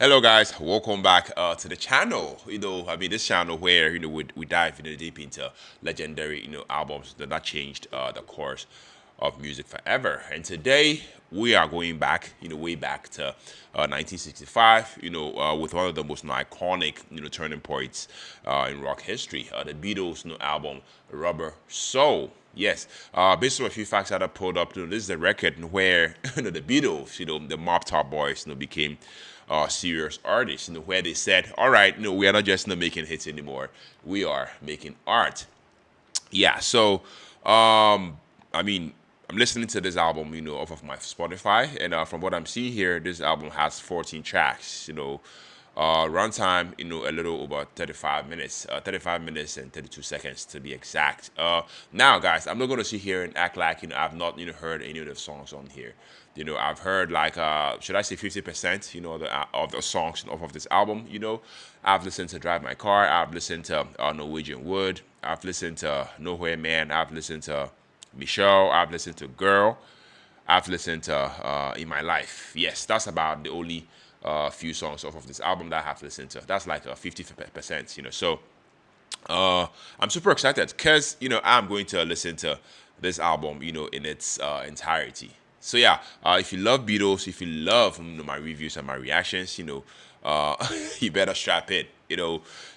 Hello guys, welcome back to the channel. This channel where we dive deep into legendary albums that changed the course of music forever. And today we are going back, way back to 1965. With one of the most iconic turning points in rock history, the Beatles album Rubber Soul. Yes, based on a few facts that I pulled up, this is the record where the Beatles, the Mop Top Boys, became serious artists, where they said, all right, we are not just making hits anymore. We are making art. Yeah, so I mean, I'm listening to this album, off of my Spotify, and from what I'm seeing here, this album has 14 tracks. Runtime, a little over 35 minutes, 35 minutes and 32 seconds to be exact. Now, guys, I'm not going to sit here and act like I've not heard any of the songs on here. I've heard like should I say 50%, of the songs off of this album. I've listened to Drive My Car, I've listened to Norwegian Wood, I've listened to Nowhere Man, I've listened to Michelle, I've listened to Girl, I've listened to In My Life. Yes, that's about the only few songs off of this album that I have listened to. That's like 50%, So I'm super excited because I'm going to listen to this album, in its entirety. So yeah, if you love Beatles, if you love my reviews and my reactions, you better strap in.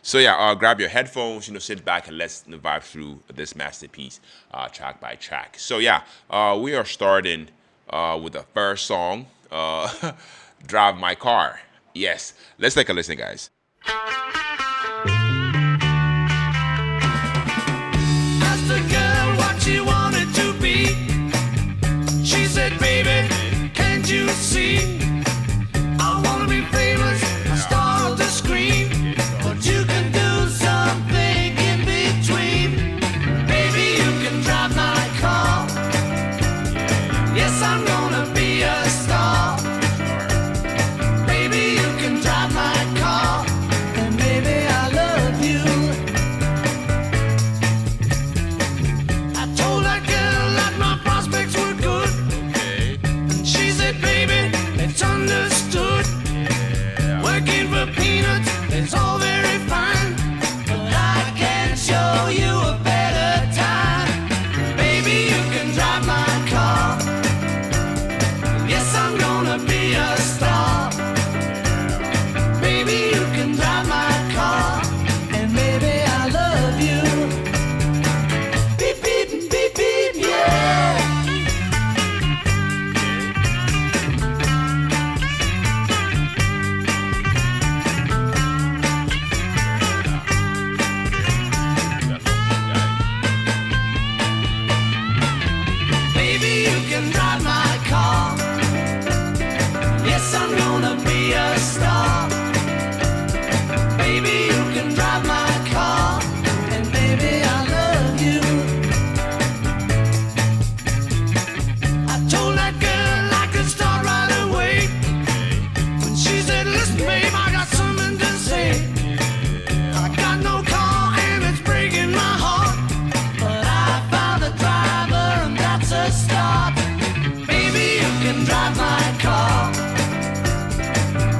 So yeah, grab your headphones, sit back and let's vibe through this masterpiece, track by track. So yeah, we are starting with the first song, "Drive My Car." Yes, let's take a listen, guys. Asked the girl what she wanted to be. She said, baby, can't you see? I wanna be famous, a star of the screen. But you can do something in between. Baby, you can drive my car. Yes, I'm gonna be a star. Baby, you can drive my car. And baby, I love you. I told that girl that my prospects were good. And she said, baby, it's understood. Working for peanuts is all very fine. But I can show you a better time. Baby, you can drive my car. Yes, I'm gonna be a star. Baby, you can drive my car. And baby, I love you. Beep, beep, beep, beep, yeah. Baby, you can drive my car. Yes, I'm gonna be a star. Baby, you can drive my car. And baby, I love you. I told that girl I could start right away. When she said, listen, babe, I got something to say. I got no car and it's breaking my heart. But I found a driver and that's a start. Baby, you can drive my car.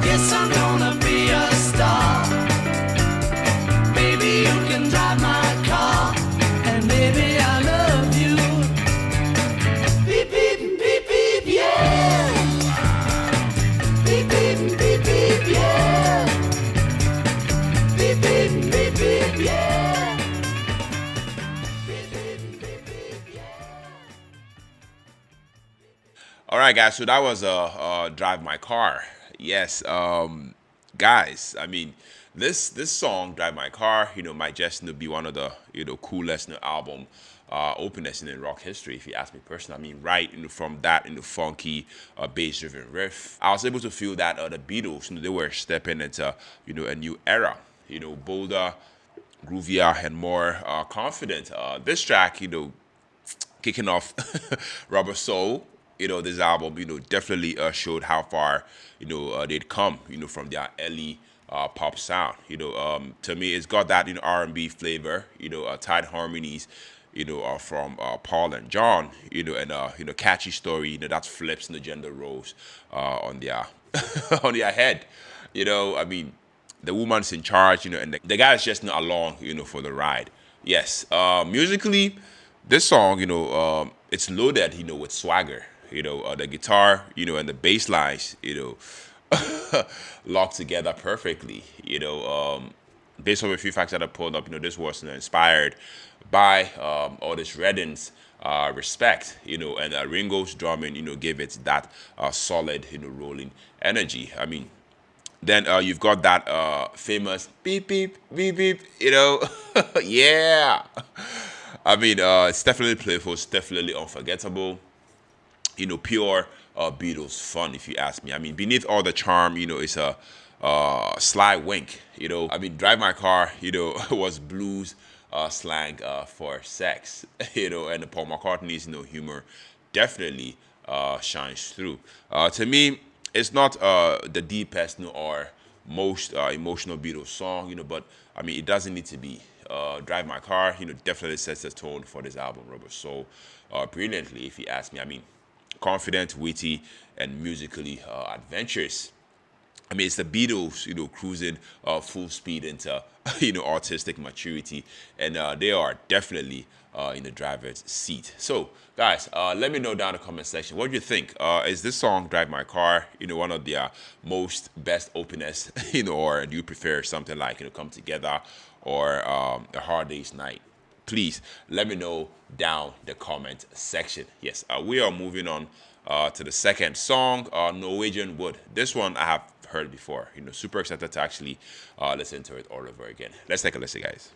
Yes, I'm gonna be a star. Baby, you can drive my car. And baby, I love you. Beep, beep, beep, beep, yeah. Beep, beep, beep, beep, yeah. Beep, beep, beep, beep, yeah. Beep, beep, beep, beep, yeah. All right, guys. So that was "Drive My Car." Yes, guys. This song "Drive My Car," might just be one of the coolest album openers in rock history, if you ask me personally. Right from that funky bass-driven riff, I was able to feel that the Beatles, they were stepping into a new era. Bolder, groovier, and more confident. This track, kicking off Rubber Soul, this album, definitely showed how far, they'd come, from their early pop sound. To me, it's got that, R&B flavor, tight harmonies, from Paul and John, and catchy story, that flips the gender roles on their on their head. I mean, the woman's in charge, and the guy is just not along, for the ride. Yes, musically, this song, it's loaded, with swagger. The guitar, and the bass lines, locked together perfectly. Based on a few facts that I pulled up, this was inspired by all this Redding's respect, and Ringo's drumming, gave it that solid, rolling energy. I mean, then you've got that famous beep beep beep beep. Yeah. I mean, it's definitely playful. It's definitely unforgettable. Pure Beatles fun, if you ask me. I mean, beneath all the charm, is a sly wink. I mean, drive my car. Was blues slang for sex. And Paul McCartney's humor definitely shines through. To me, it's not the deepest or most emotional Beatles song, but I mean, it doesn't need to be. Drive My Car, definitely sets the tone for this album, Robert. So brilliantly, if you ask me. I mean, confident, witty, and musically adventurous. I mean, it's the Beatles, cruising full speed into, artistic maturity, and they are definitely in the driver's seat. So, guys, let me know down in the comment section what do you think. Is this song "Drive My Car" one of the most best openers, or do you prefer something like "Come Together" or "A Hard Day's Night"? Please let me know down the comment section. Yes, we are moving on to the second song, Norwegian Wood. This one I have heard before. Super excited to actually listen to it all over again. Let's take a listen, guys.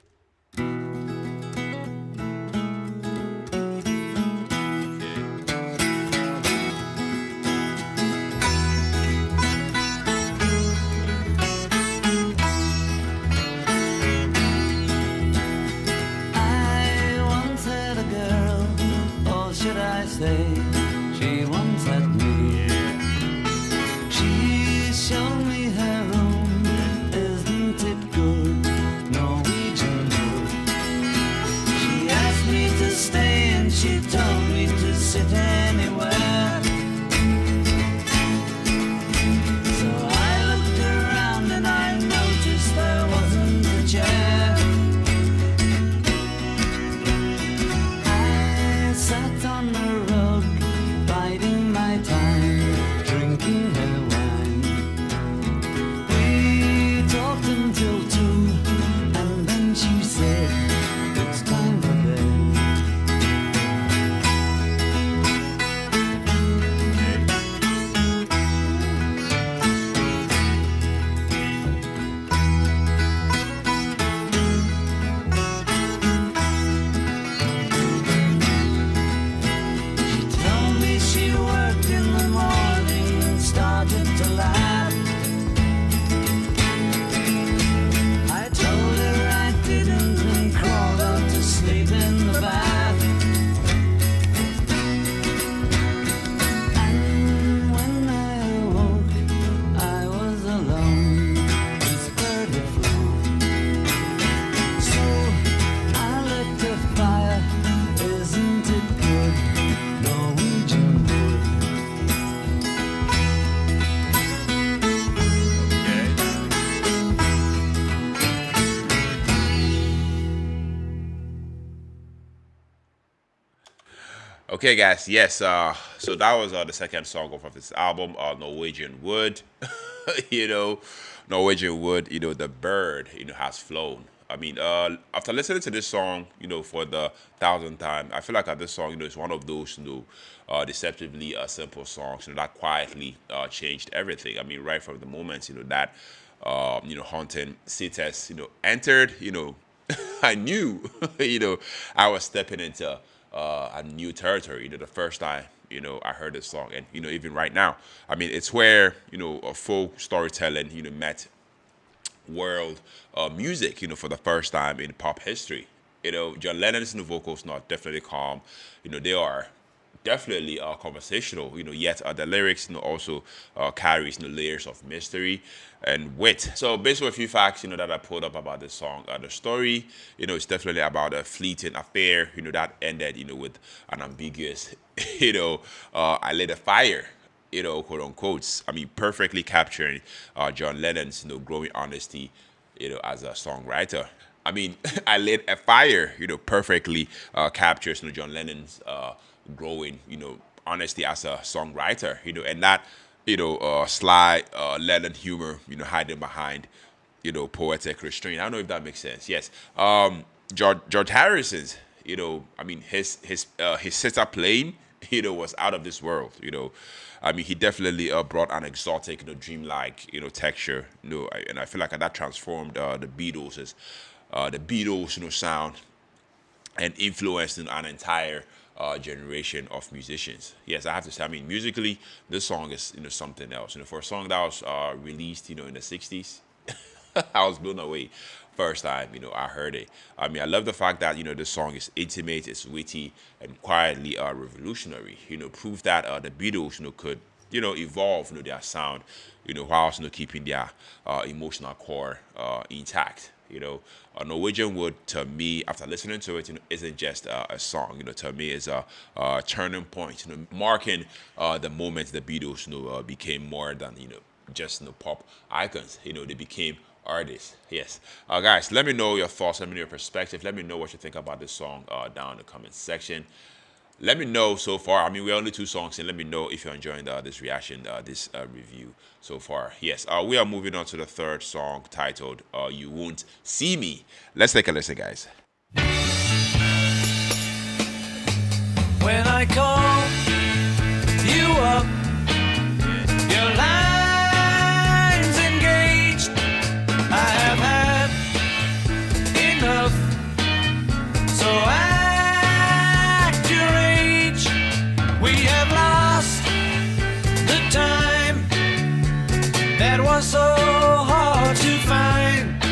I once had a girl, or should I say, she once had me. She showed me her room, isn't it good? Norwegian Wood. She asked me to stay and she told me to sit anywhere. So I looked around and I noticed there wasn't a chair. I sat on the rug, biding my time, drinking her wine. We talked until 2, and then she said, it's time for bed. She told me she worked in the morning and started to laugh. I told her I didn't and crawled out to sleep in the bath. And when I awoke, I was alone. This bird had flown. So I lit a fire. Isn't it good? Norwegian Wood. Okay, guys. Yes. So that was the second song off of this album, Norwegian Wood. you know, Norwegian Wood. The bird. Has flown. I mean, after listening to this song, for the thousandth time, I feel like this song, is one of those, deceptively simple songs, that quietly changed everything. I mean, right from the moment, that, haunting Cites, entered, I knew, I was stepping into a new territory. The first time, I heard this song, and even right now, I mean, it's where a folk storytelling, met world music, for the first time in pop history. John Lennon's vocals not definitely calm. They are definitely conversational. Yet the lyrics, also carries layers of mystery and wit. So based on a few facts, that I pulled up about this song, the story, it's definitely about a fleeting affair, that ended, with an ambiguous, I lit a fire. quote unquote, I mean, perfectly capturing John Lennon's, growing honesty, as a songwriter. I mean, I Lit a Fire, perfectly captures, John Lennon's growing, honesty as a songwriter, and that, sly Lennon humor, hiding behind, poetic restraint. I don't know if that makes sense. Yes. George Harrison's, I mean, his setup playing, was out of this world. I mean, he definitely brought an exotic, dreamlike, texture. And I feel like that transformed the Beatles, sound, and influenced an entire generation of musicians. Yes, I have to say. I mean, musically, this song is something else. For a song that was released in the '60s, I was blown away first time I heard it. I mean, I love the fact that this song is intimate, it's witty, and quietly revolutionary. Proof that the Beatles could evolve their sound whilst keeping their emotional core intact. Norwegian Wood, to me, after listening to it, isn't just a song. To me, is a turning point. Marking the moment the Beatles, became more than just pop icons. They became artists. Yes, guys, let me know your thoughts. Let me know your perspective. Let me know what you think about this song down in the comment section. Let me know so far. I mean, we're only two songs in. Let me know if you're enjoying this reaction, this review so far. Yes, we are moving on to the third song titled You Won't See Me. Let's take a listen, guys. When I call you up, your line's engaged. I have had enough, so act your age. We have lost the time that was so hard to find,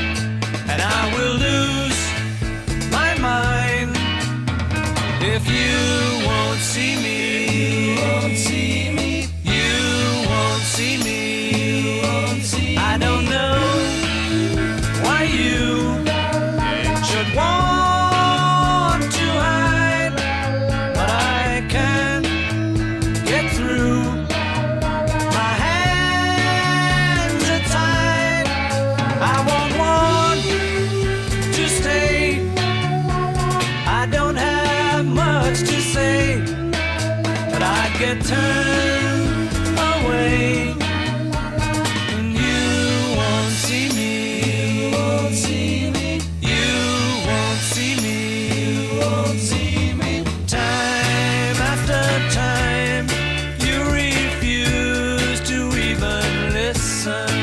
and I will lose my mind if you won't see me. You won't see me. You won't see me. I don't know why you should want to hide, but I can't get through. My hands are tied. I won't want to stay. I don't have much to say, but I get turned away, and you won't see me. You won't see me. You won't see me. You won't see me. Time after time, you refuse to even listen.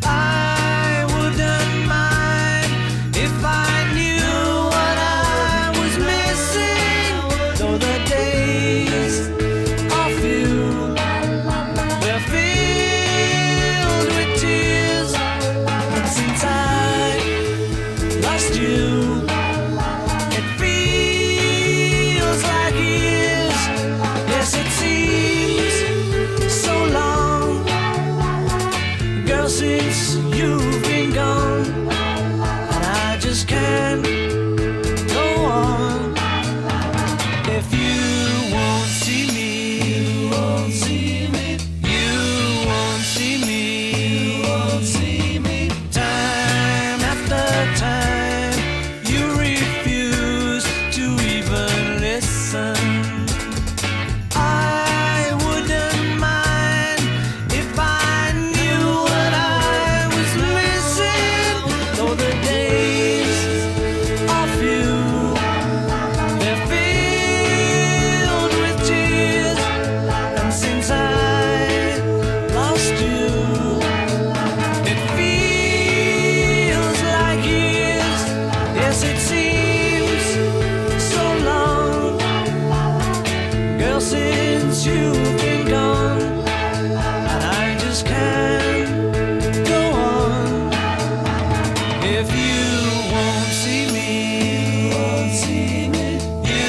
I wouldn't mind if I knew what I was missing, though the days of you were filled with tears. And since I lost you, it feels like years. Yes, it seems so long, girl, since you've been gone, and I just can't go on if you won't see me. You won't see me. You won't see me. You won't see me. Time after time, you refuse to even listen. I wouldn't mind if I knew what I was missing, though the days of you, they're filled with tears. And since I lost you, it feels like years. Yes, it seems so long, girl, since you've been gone, and I just can't go on if you won't see me. You won't see me. You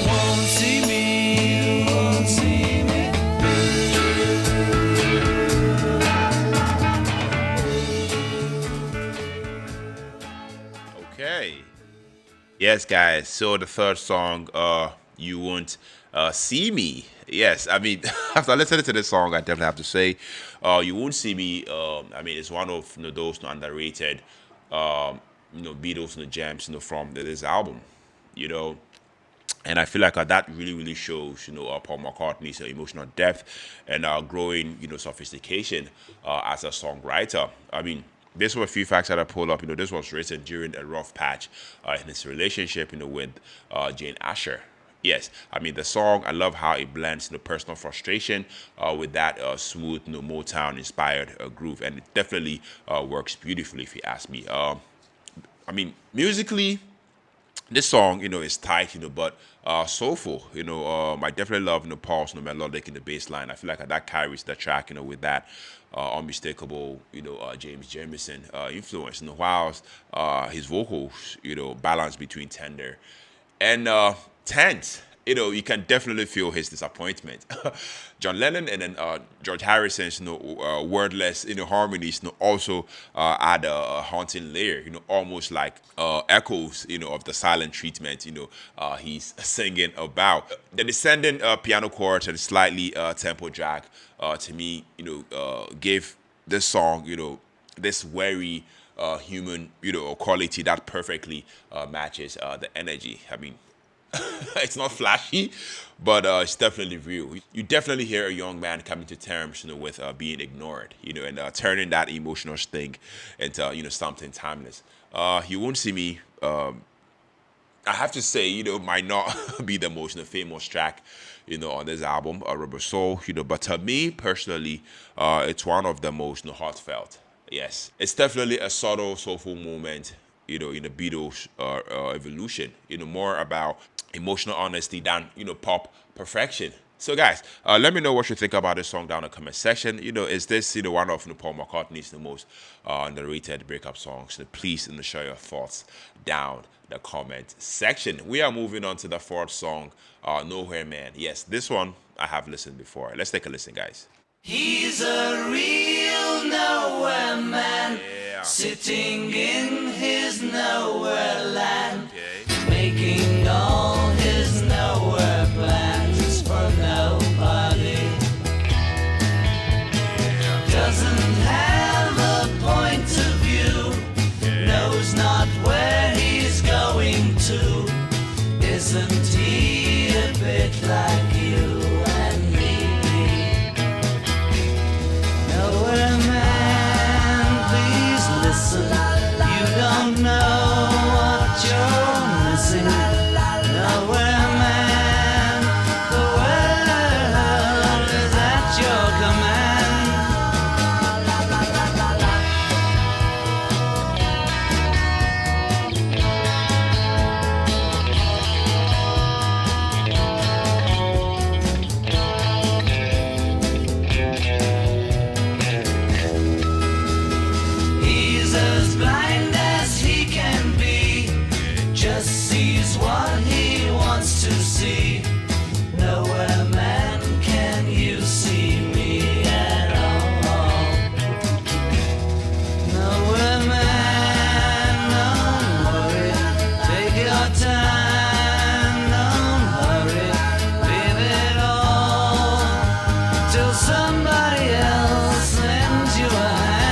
won't see me. You won't see me. Okay. Yes, guys. So the third song, You Won't See Me. Yes, I mean, after listening to this song, I definitely have to say, You Won't See Me. I mean, it's one of those underrated, Beatles gems, from this album. You know, and I feel like that really, really shows, Paul McCartney's emotional depth and growing, sophistication as a songwriter. I mean, there's were a few facts that I pulled up. This was written during a rough patch in his relationship, with Jane Asher. Yes, I mean the song. I love how it blends, personal frustration with that smooth, Motown-inspired groove, and it definitely works beautifully, if you ask me. I mean, musically, this song, is tight, but soulful. I definitely love, Paul's melodic in the bass line. I feel like that carries the track, with that unmistakable, James Jamerson influence. Whilst his vocals, balance between tender and tense. You can definitely feel his disappointment. John Lennon and then George Harrison's, wordless, harmonies, also add a haunting layer, almost like echoes, of the silent treatment, he's singing about. The descending piano chords and slightly tempo drag, to me, gave this song, this very human, quality that perfectly matches the energy. I mean, it's not flashy, but it's definitely real. You definitely hear a young man coming to terms, with being ignored, and turning that emotional sting into, something timeless. You Won't See Me. I have to say, might not be the most famous track, on this album, Rubber Soul, but to me personally, it's one of the most heartfelt. Yes, it's definitely a subtle, soulful moment, in the Beatles' evolution. More about emotional honesty than pop perfection. So, guys, let me know what you think about this song down in the comment section. Is this one of Paul McCartney's the most underrated breakup songs? So please share your thoughts down the comment section. We are moving on to the fourth song, Nowhere Man. Yes, this one I have listened before. Let's take a listen, guys. He's a real nowhere man, sitting in his nowhere land, making all his nowhere plans for nobody. Doesn't have a point of view, knows not where he's going to. Isn't he a bit like you and me? Nowhere man, please listen. You don't know what you're missing. Nowhere man, the world is at your command. He's as blind as he can be, just sees what he wants to see. Nowhere man, can you see me at all? Nowhere man, don't worry, take your time, don't hurry, leave it all till somebody else lends you a hand.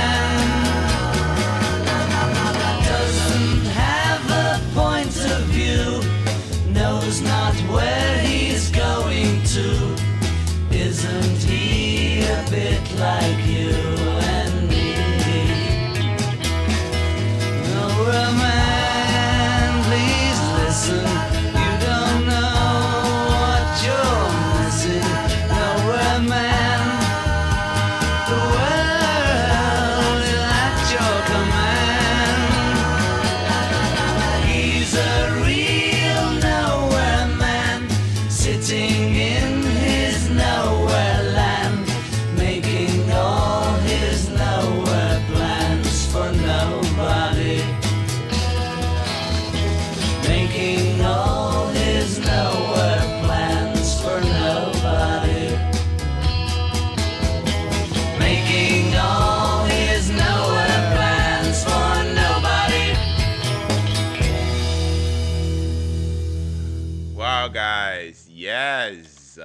Yes.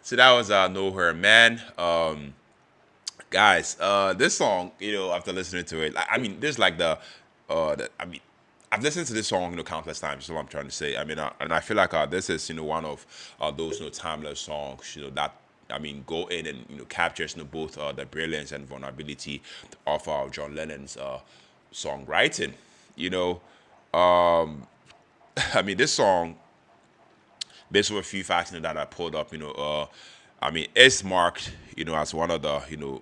So that was Know Her Man. Guys, this song, after listening to it, I mean, there's like I mean, I've listened to this song, countless times. Is what I'm trying to say. I mean, and I feel like this is, one of those, timeless songs, that I mean, go in and captures both the brilliance and vulnerability of John Lennon's songwriting. You know, I mean, this song, based on a few facts that I pulled up, I mean, it's marked, as one of the,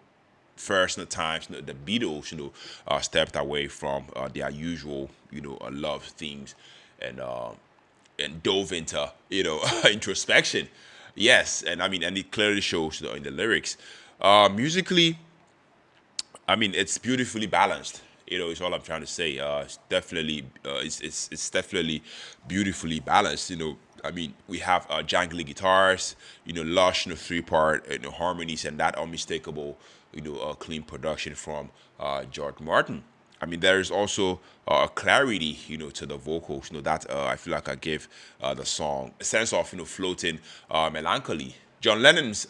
first times the Beatles, stepped away from their usual, love themes and dove into, introspection. Yes, and I mean, and it clearly shows in the lyrics. Musically, I mean, it's beautifully balanced. Is all I'm trying to say. It's definitely beautifully balanced. I mean, we have jangly guitars, lush, three-part, harmonies, and that unmistakable, clean production from George Martin. I mean, there is also a clarity, to the vocals, that I feel like I give the song a sense of, floating melancholy. John Lennon's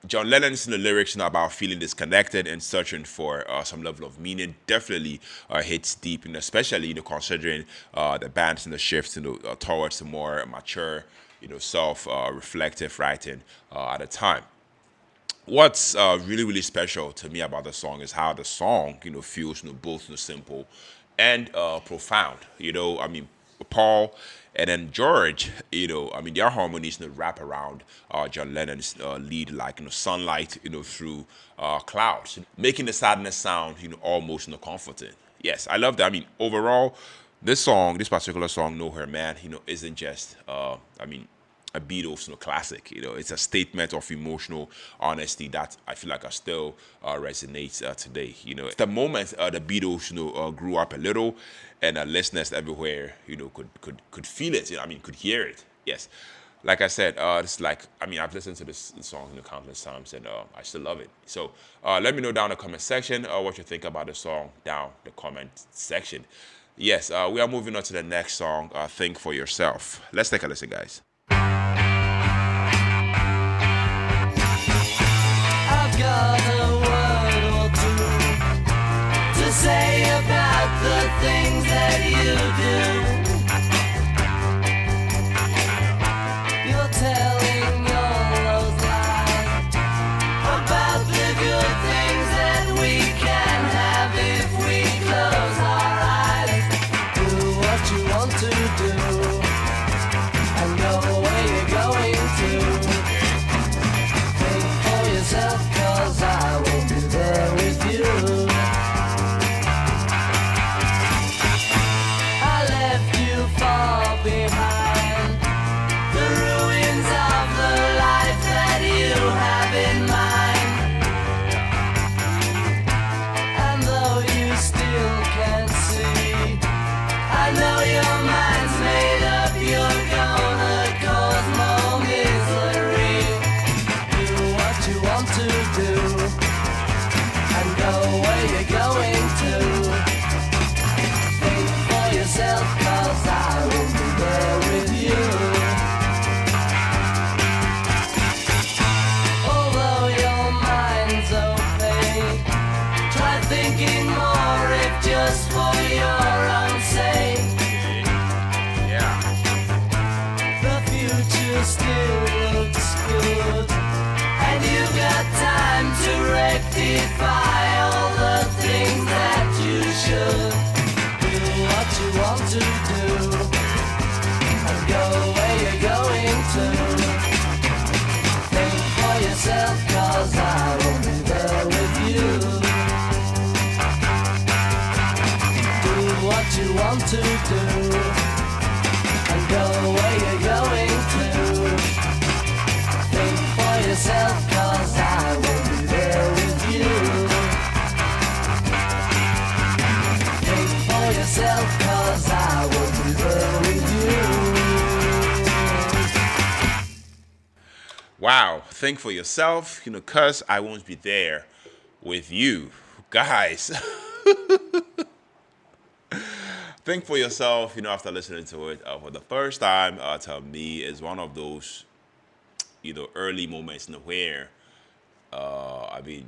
John Lennon's lyrics, about feeling disconnected and searching for some level of meaning definitely hits deep, especially considering the band's shifts towards a more mature, self-reflective writing at the time. What's really special to me about the song is how the song feels both simple and profound. I mean, Paul and then George, I mean, their harmonies wrap around John Lennon's lead like sunlight through clouds, making the sadness sound almost comforting. Yes, I love that. I mean, overall, this particular song, Know Her Man, isn't just I mean, a Beatles classic. It's a statement of emotional honesty that I feel like still resonates today. It's the moment the Beatles grew up a little, and listeners everywhere could feel it. I mean, could hear it. Yes, like I said, it's like, I mean, I've listened to this song countless times, and I still love it. So let me know down in the comment section what you think about the song down the comment section. Yes, we are moving on to the next song. Think for yourself. Let's take a listen, guys. I've got a word or two to say about the things that you do. You're telling all those lies about the good things that we can have if we close our eyes. Do what you want to do and go where you're going to. Think for yourself, 'cause I will be there with you. I left you far behind, the ruins of the life that you have in mind. And though you still can't see, I know your mind's made up, you're gonna cause more misery. Do what you want to do and go where you're going to. Think for yourself, 'cause I will be there with you. Although your mind's opaque, try thinking more if just for your own sake. Yeah. The future still looks good, and you've got time to rectify all the things that you should. Do what you want to do and go where you're going to. Think for yourself, 'cause I will be there with you. Do what you want to do and go where you're going to. Think for yourself, 'cause I will be there with you. Think for yourself, 'cause I will be there with you. Wow, think for yourself, cuz I won't be there with you. Guys, Think for yourself, after listening to it for the first time, to me, is one of those, early moments where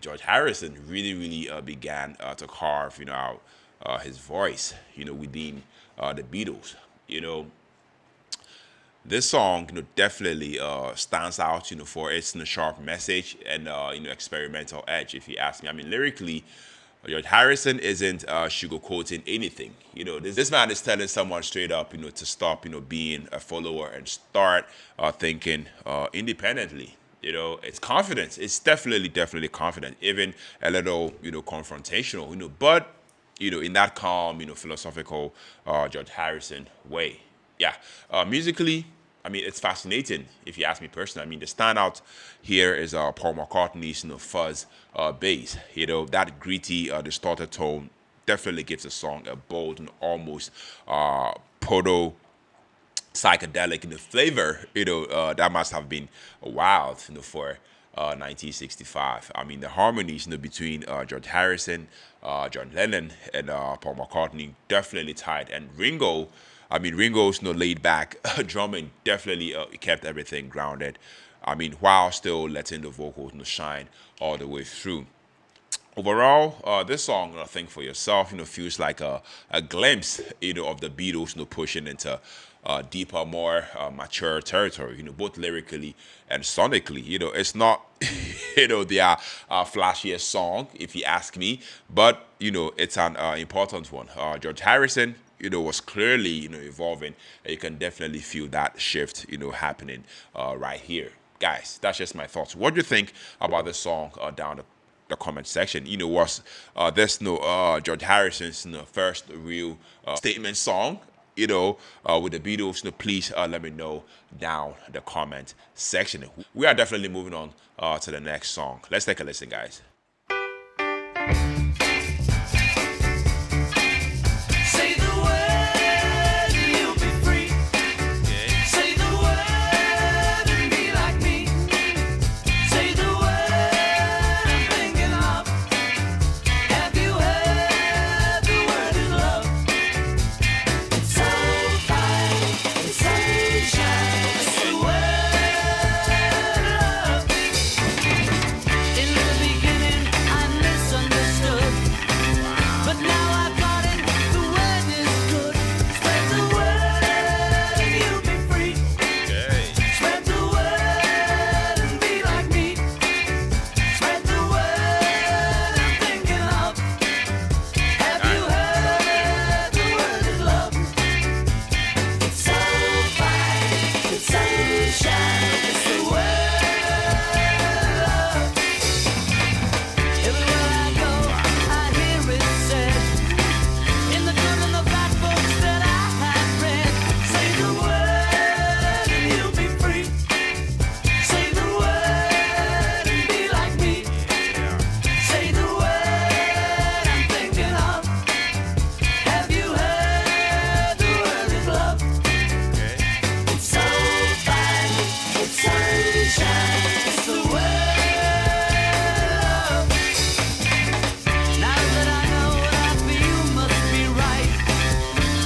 George Harrison really, really began to carve, out his voice, within the Beatles. You know, this song, definitely stands out, for its sharp message and experimental edge. If you ask me, lyrically, George Harrison isn't sugarcoating anything. This man is telling someone straight up, to stop, being a follower and start thinking independently. It's confidence. It's definitely, definitely confident. Even a little, confrontational. But in that calm, philosophical George Harrison way. Yeah, musically, it's fascinating if you ask me personally. The standout here is Paul McCartney's fuzz bass. That gritty, distorted tone definitely gives the song a bold and almost proto psychedelic flavor. That must have been wild, for 1965. The harmonies, between George Harrison, John Lennon, and Paul McCartney definitely tied. And Ringo, Ringo's laid back drumming definitely kept everything grounded. While still letting the vocals shine all the way through. Overall, this song, think for yourself, feels like a glimpse, of the Beatles, pushing into deeper, more mature territory, both lyrically and sonically. It's not, their flashiest song, if you ask me, but, it's an important one. George Harrison, was clearly, evolving, and you can definitely feel that shift, happening right here. Guys, that's just my thoughts. What do you think about this song down the comment section? Was this George Harrison's first real statement song? With the Beatles. Please let me know down the comment section. We are definitely moving on to the next song. Let's take a listen, guys. Say the word and you'll be free. Say the word and be like me. Say the word I'm thinking of. Have you heard the word is love? It's so fine, it's sunshine. It's the word love. In the beginning I misunderstood, but now I've got it. The word is good. Spread the word and you'll be free. Spread the word and be like me. Spread the word I'm thinking of. Have you heard the word is love? It's so fine, it's sunshine. It's the word love. Everywhere I go, I hear it said. In the good and the bad books that I have read, say the word and you'll be free. Say the word and be like me. Say the word I'm thinking of. Have you heard the word is love? It's so fine, it's sunshine. It's the word love. Now that I know what I feel must be right,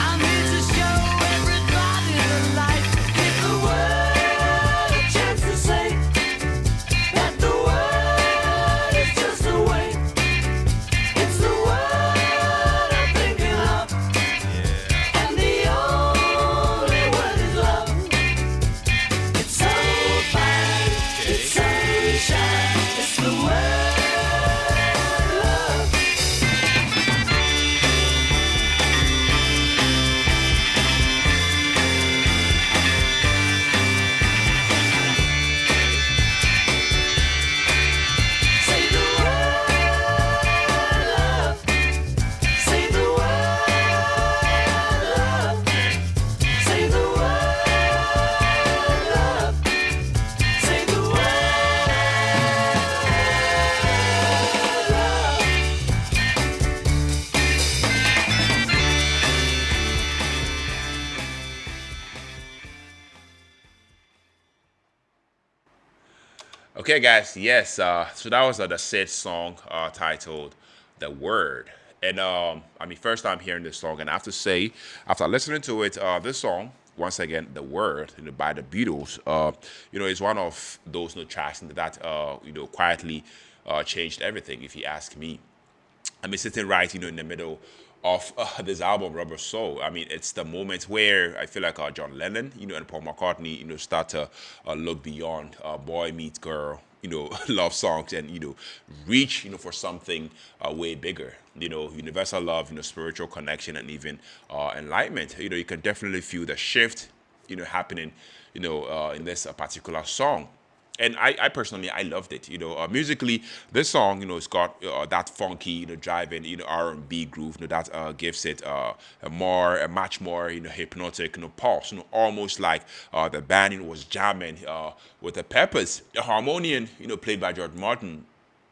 I'm here to show everybody the light. Give the word a chance to say that the word is just a way. It's the word I'm thinking of, and the only word is love. It's so fine, it's sunshine. It's the word love. Say the word love. Say the word love. Say the word love. Say the word love. Okay, guys. Yes. So that was the said song titled "The Word." And I mean, first time hearing this song, and I have to say, after listening to it, this song, once again, the word, by the Beatles, is one of those tracks that quietly changed everything. If you ask me, I mean, sitting right, in the middle of this album, Rubber Soul. I mean, it's the moment where I feel like John Lennon, and Paul McCartney, start to look beyond boy meets girl, love songs, and reach, for something way bigger. Universal love, spiritual connection, and even enlightenment. You can definitely feel the shift, happening, in this particular song. And I personally I loved it. Musically, this song it's got that funky driving R&B groove that gives it a much more hypnotic pulse. Almost like the band was jamming with the Peppers. The harmonium played by George Martin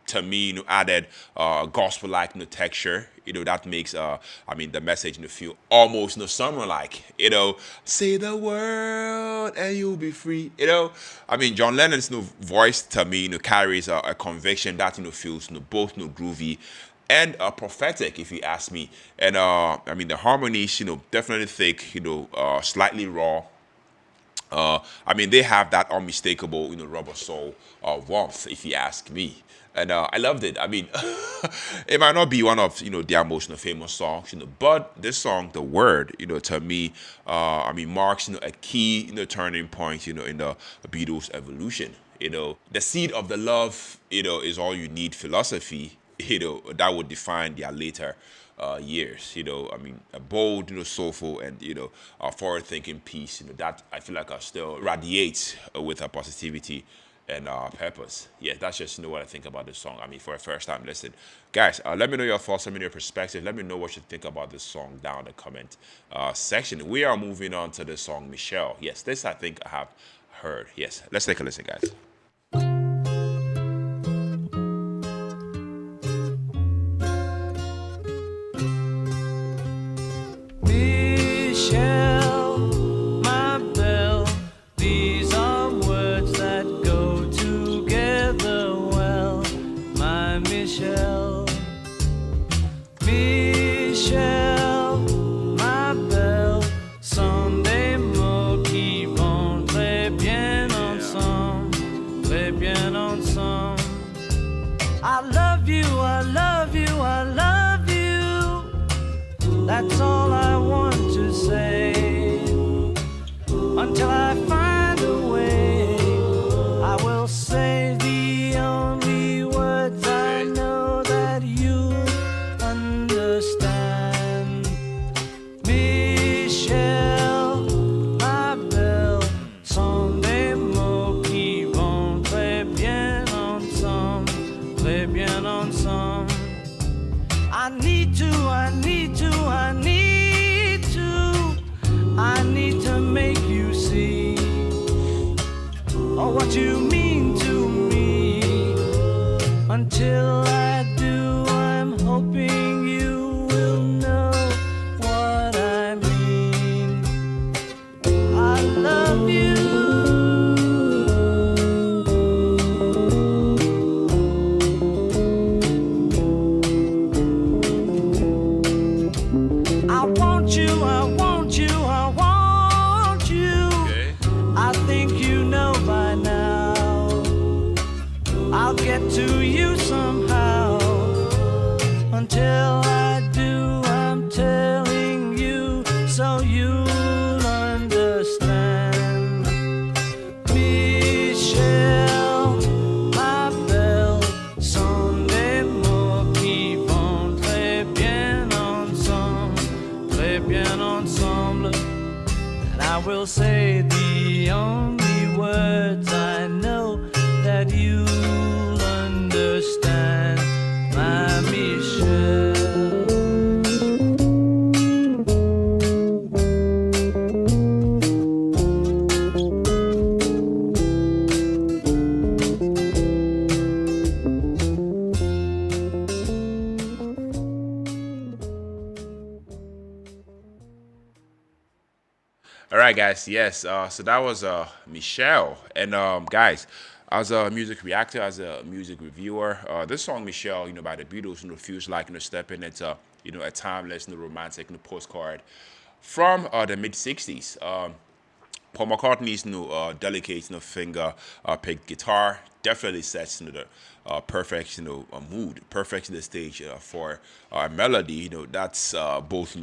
to me, added gospel-like texture. That makes I mean the message feel almost summer-like. Say the word and you'll be free. I mean John Lennon's voice to me carries a conviction that feels both groovy and prophetic, if you ask me. And I mean the harmonies definitely thick, slightly raw. I mean, they have that unmistakable, rubber soul warmth, if you ask me. And I loved it. I mean, it might not be one of their most famous songs, but this song, "The Word," to me, I mean, marks a key turning point, in the Beatles' evolution. The seed of the love, is all you need philosophy, that would define their later years. I mean, a bold, soulful, and forward-thinking piece. That I feel like still radiates with a positivity and purpose. Yeah, that's just what I think about this song. I mean, for a first-time listen, guys, let me know your thoughts. Let me know your perspective. Let me know what you think about this song down in the comment section. We are moving on to the song "Michelle." Yes, this I think I have heard. Yes, let's take a listen, guys. Michelle, my belle, these are words that go together well. My Michelle, Michelle, my belle, Sunday mots qui vont très bien ensemble, très bien ensemble. I love you, I love you, I love you. That's all I want to say. Until I find a way, I will say the only words I know that you understand. Michelle, ma belle, sont des mots qui vont très bien ensemble, très bien ensemble. I need to, I need to, I need to, I need to make you see what you mean to me. Until I do, I'm hoping you will know what I mean. I love you. I want you, I want you, I want you. Okay. I think you know by now. I'll get to you somehow. Until I do, I'm telling you so you'll understand. Michelle, ma belle, sont des mots qui vont très bien ensemble, très bien ensemble. And I will say the only words I know that you'll understand, my Michelle. All right, guys. Yes. So that was Michelle, and guys, as a music reactor, as a music reviewer, this song Michelle, by the Beatles, feels like stepping into a timeless, romantic, postcard from the mid '60s. Paul McCartney's delicate, finger picked guitar definitely sets the perfect, mood, perfect the stage for a melody. That's both,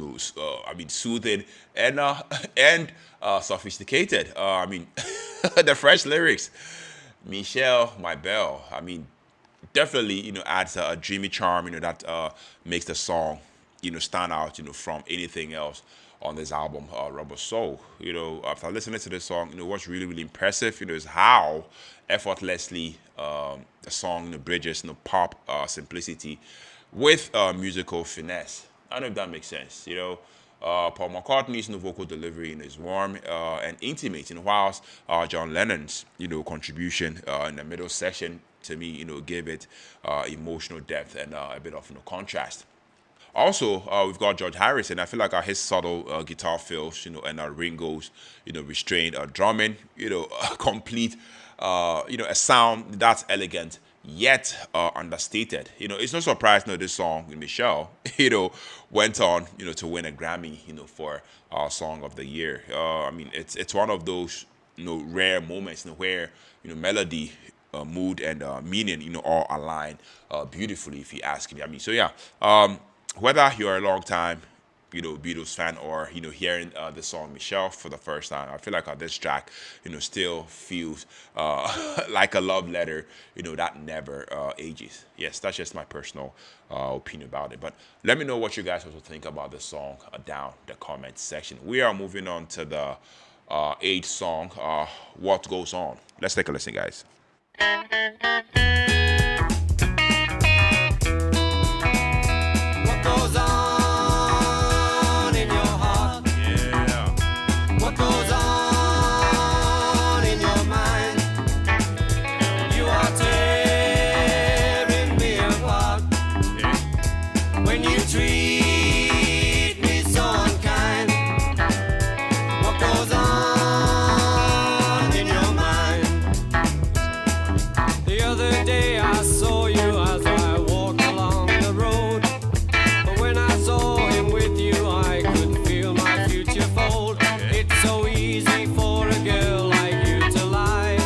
soothing and and sophisticated. The fresh lyrics, Michelle, my belle. Definitely, adds a dreamy charm, that makes the song, stand out, from anything else on this album, Rubber Soul. After listening to this song, what's really, really impressive, is how effortlessly the song, bridges, pop simplicity with musical finesse. I don't know if that makes sense. Paul McCartney's vocal delivery is warm and intimate, whilst John Lennon's contribution in the middle section to me gave it emotional depth and a bit of contrast. Also, we've got George Harrison. I feel like his subtle guitar fills, and Ringo's, restrained drumming, complete, a sound that's elegant yet understated. It's no surprise, this song, Michelle, went on, to win a Grammy, for Song of the Year. It's one of those, rare moments, where, melody, mood, and meaning, all align beautifully, if you ask me. So yeah. Whether you're a long time, Beatles fan, or hearing the song Michelle for the first time, I feel like this track, still feels like a love letter, that never ages. Yes, that's just my personal opinion about it. But let me know what you guys also think about the song down the comment section. We are moving on to the eighth song, What Goes On. Let's take a listen, guys. What goes on in your heart? Yeah. What goes on in your mind? You are tearing me apart when you treat me so unkind. What goes on in your mind? The other day I saw you as I walked along the road. But when I saw him with you, I could feel my future fold. It's so easy for a girl like you to lie.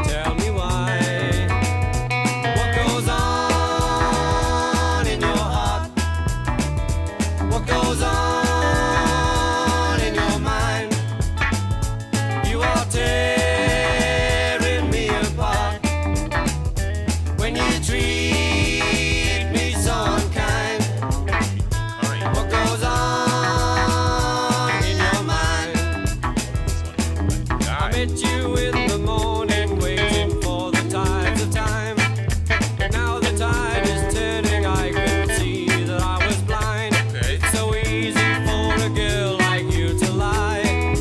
Tell me why. What goes on in your heart? What goes on in your mind? You are tearing me apart when you treat me so unkind. What goes on in your mind? I met you in the morning, waiting for the tides of time. But now the tide is turning, I can see that I was blind. It's so easy for a girl like you to lie.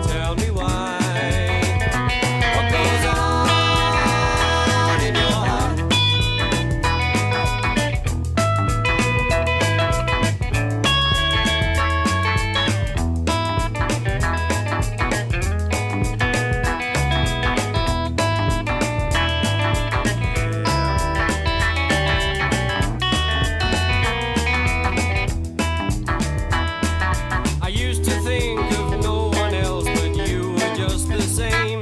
Tell me why. What goes on in your heart? I used to think of no one else, but you were just the same.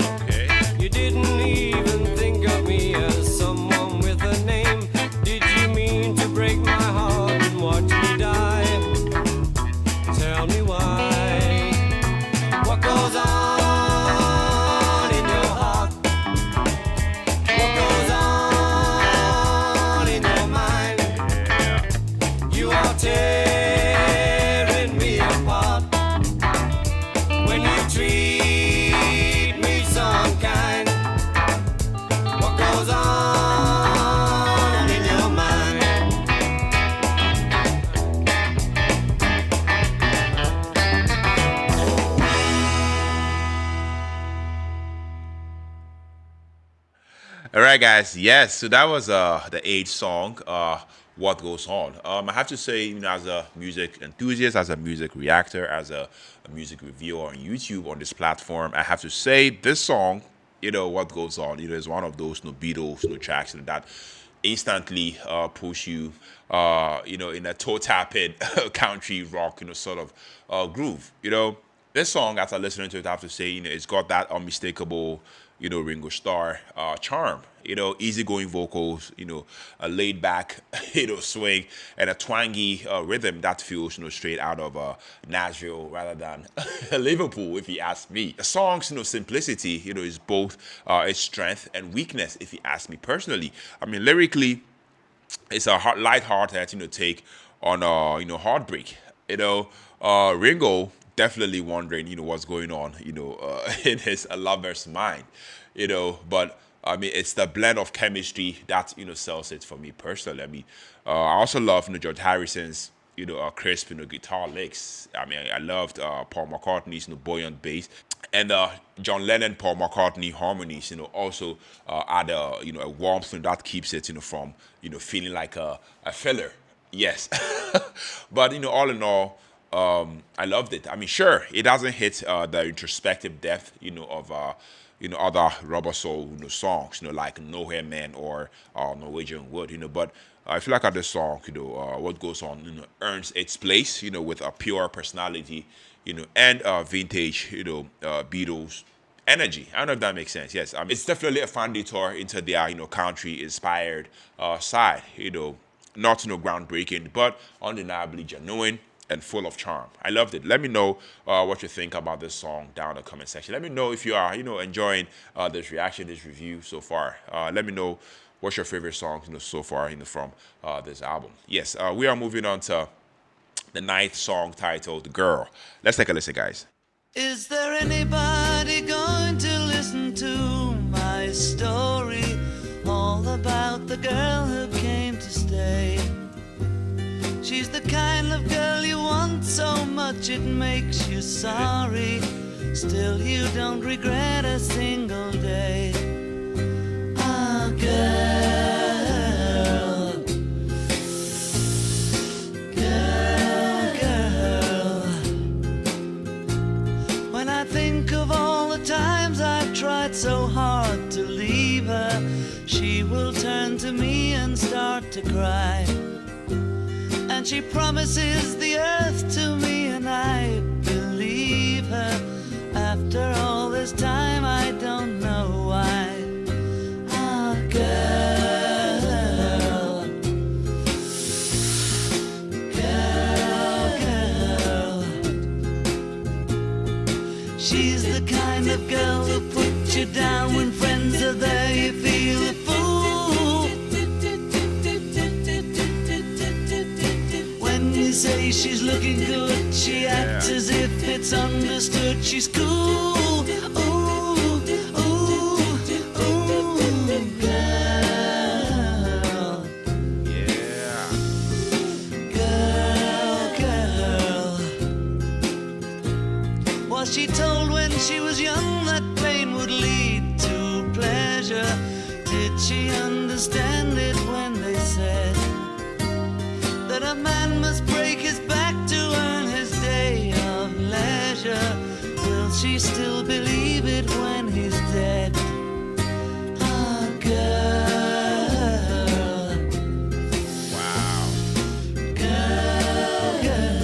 You didn't even think of me as someone with a name. Did you mean to break my heart and watch me die? Tell me why. What goes on in your heart? What goes on in your mind? You are tearing me apart when you treat me so unkind. What goes on in your mind? All right, guys. Yes, so that was the eighth song, What Goes On. I have to say, as a music enthusiast, as a music reactor, as a music reviewer on YouTube on this platform, I have to say this song, What Goes On, is one of those Beatles tracks that instantly push you, in a toe tapping country rock, sort of groove. This song, after listening to it, I have to say, it's got that unmistakable, Ringo Starr charm. Easygoing vocals, a laid back, swing, and a twangy rhythm that feels, straight out of Nashville rather than Liverpool, if you ask me. The song's, simplicity, is both its strength and weakness, if you ask me personally. I mean, lyrically, it's a light-hearted, take on heartbreak. Ringo definitely wondering, what's going on, in his lover's mind, But I mean, it's the blend of chemistry that sells it for me personally. I mean, I also love George Harrison's crisp guitar licks. I mean, I loved Paul McCartney's buoyant bass, and John Lennon, Paul McCartney harmonies. Also add a warmth that keeps it from feeling like a filler. Yes, but all in all, I loved it. I mean, sure, it doesn't hit the introspective depth, of other rubber soul songs, like Nowhere Man or Norwegian Wood, but I feel like at this song, what goes on, earns its place, with a pure personality, and vintage, Beatles energy. I don't know if that makes sense. Yes, I mean, it's definitely a fun detour into their, country inspired side, not groundbreaking, but undeniably genuine and full of charm. I loved it. Let me know what you think about this song down in the comment section. Let me know if you are, enjoying this reaction, this review so far. Let me know what's your favorite song, so far, from this album. Yes, we are moving on to the ninth song titled "Girl." Let's take a listen, guys. Is there anybody going to listen to my story? All about the girl who came to stay. She's the kind of girl you want so much it makes you sorry. Still you don't regret a single day. Ah, girl, girl, girl. When I think of all the times I've tried so hard to leave her, she will turn to me and start to cry. And she promises the earth to me, and I believe her. After all this time, I don't know why. Ah, girl, girl, girl. She's the kind of girl who puts you down when friends are there. You feel a fool. Say she's looking good, she acts as if it's understood. She's cool, ooh, ooh, ooh, girl. Yeah. Girl, girl. Was she told when she was young that pain would lead to pleasure? Did she understand it when they said that a man must break his back to earn his day of leisure? Will she still believe it when he's dead? Ah, girl. Wow. Girl, girl.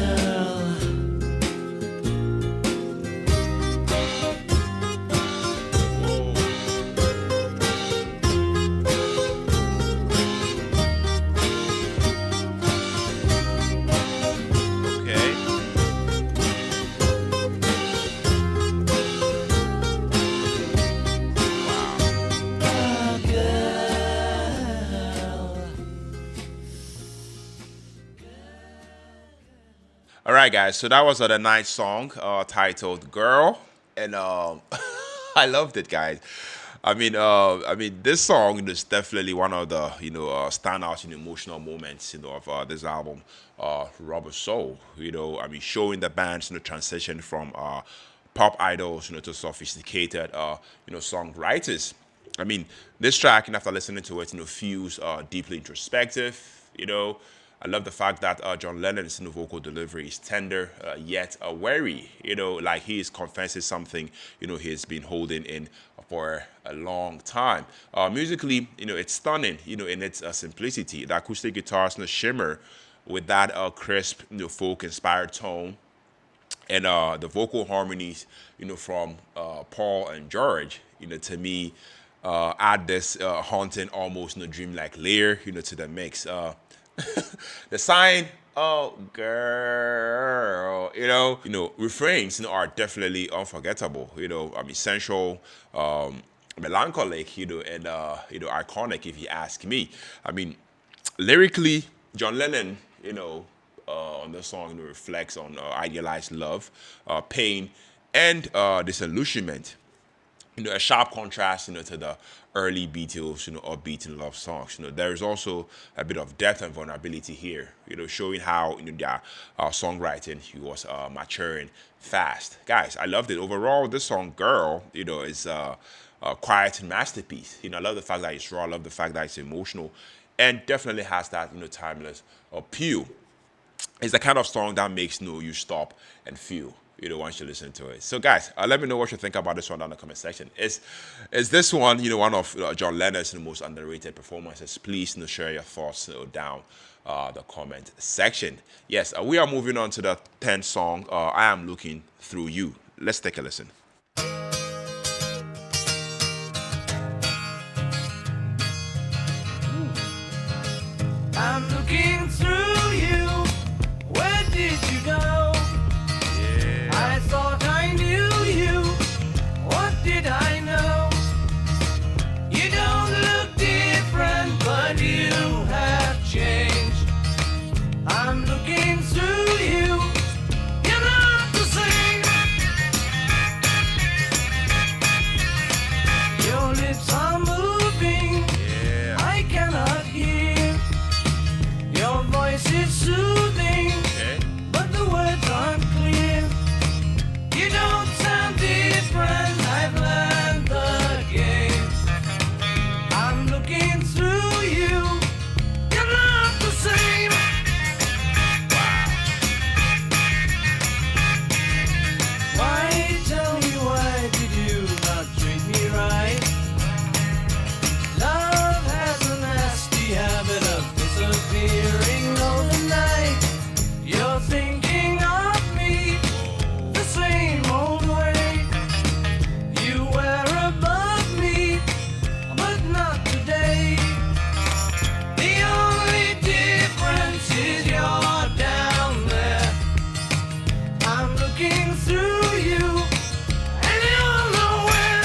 All right, guys. So that was the ninth song titled "Girl," and I loved it, guys. I mean, this song is definitely one of the standout emotional moments of this album, Rubber Soul. I mean, showing the band's transition from pop idols to sophisticated songwriters. I mean, this track, after listening to it, feels deeply introspective. I love the fact that John Lennon's vocal delivery is tender yet wary. Like he is confessing something he's been holding in for a long time. Musically, it's stunning. In its simplicity. The acoustic guitars shimmer with that crisp, folk-inspired tone, and the vocal harmonies, from Paul and George, to me, add this haunting, almost dreamlike layer, to the mix. The sign, oh girl, refrains, are definitely unforgettable. I mean, sensual, melancholic, and iconic, if you ask me. I mean, lyrically, John Lennon, on the song, reflects on idealized love, pain, and disillusionment. A sharp contrast, to the early Beatles, upbeat and love songs. There is also a bit of depth and vulnerability here. Showing how their songwriting was maturing fast. Guys, I loved it. Overall, this song, "Girl," is a quiet masterpiece. I love the fact that it's raw. I love the fact that it's emotional, and definitely has that timeless appeal. It's the kind of song that makes you stop and feel once you listen to it. So guys, let me know what you think about this one down in the comment section. Is this one one of John Lennon's most underrated performances? Please share your thoughts down the comment section. Yes, we are moving on to the 10th song, "I Am Looking Through You." Let's take a listen. I'm looking through you. Where did you go? I thought I knew you. What did I know? You don't look different, but you have changed. I'm looking through you. You're not the same. Your lips are moving. I cannot hear. Your voice is soothing, but the words aren't clear. You don't sound different, I've learned the game. I'm looking through you, you're not the same. Why, tell me, why did you not treat me right? Love has a nasty habit of disappearing overnight. You're thinking of me the same old way. You were above me, but not today. The only difference is you're down there. I'm looking through you, and you're nowhere.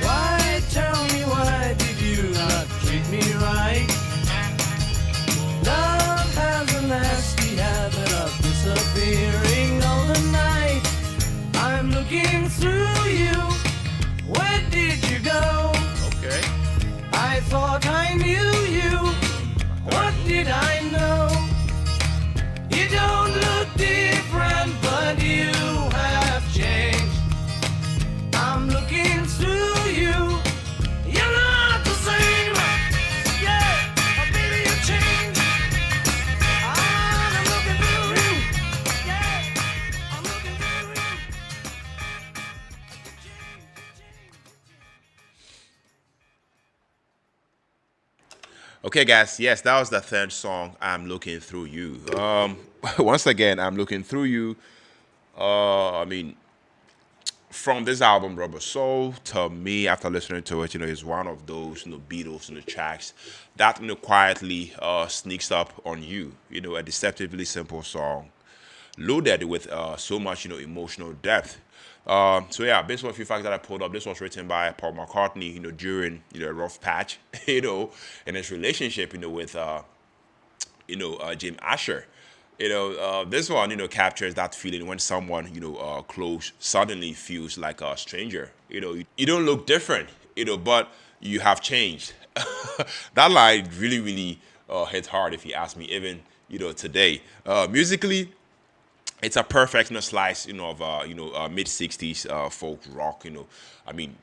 Why, tell me, why did you not treat me right? Love has a nasty habit of disappearing overnight. I'm looking through you. Where did you go? Okay. I thought I knew you. What did I know? You don't look different, but you have changed. I'm looking through you. You're not the same. Yeah, but baby, you changed. I'm looking through you. Yeah, I'm looking through you. Okay, guys. Yes, that was the third song, "I'm Looking Through You." Once again, "I'm Looking Through You." I mean, from this album, Rubber Soul, to me, after listening to it, is one of those Beatles tracks that quietly sneaks up on you. A deceptively simple song, loaded with so much emotional depth. So yeah, based on a few facts that I pulled up, this was written by Paul McCartney, during a rough patch, in his relationship, with Jim Asher. This one, captures that feeling when someone, close suddenly feels like a stranger. You don't look different, but you have changed. That line really, really hits hard, if you ask me, even, today. Musically, it's a perfect slice of mid 60s folk rock.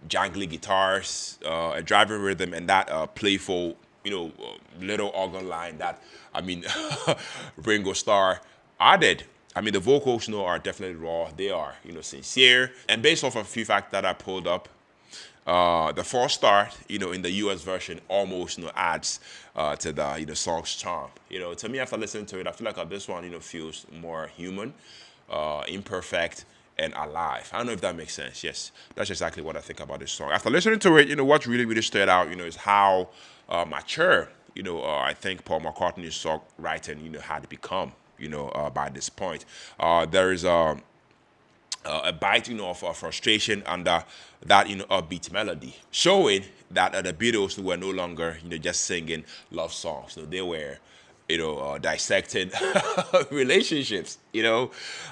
Jangly guitars, a driving rhythm, and that playful little organ line that I mean Ringo Starr added. The vocals are definitely raw. They are sincere, and based off of a few facts that I pulled up, the false start, in the U.S. version, almost, adds to the song's charm. To me, after listening to it, I feel like this one, feels more human, imperfect, and alive. I don't know if that makes sense. Yes, that's exactly what I think about this song. After listening to it, what really, really stood out, is how mature, I think Paul McCartney's songwriting, had become, by this point. There is a bite, of frustration under that, upbeat melody, showing that the Beatles were no longer, just singing love songs. They were, dissecting relationships.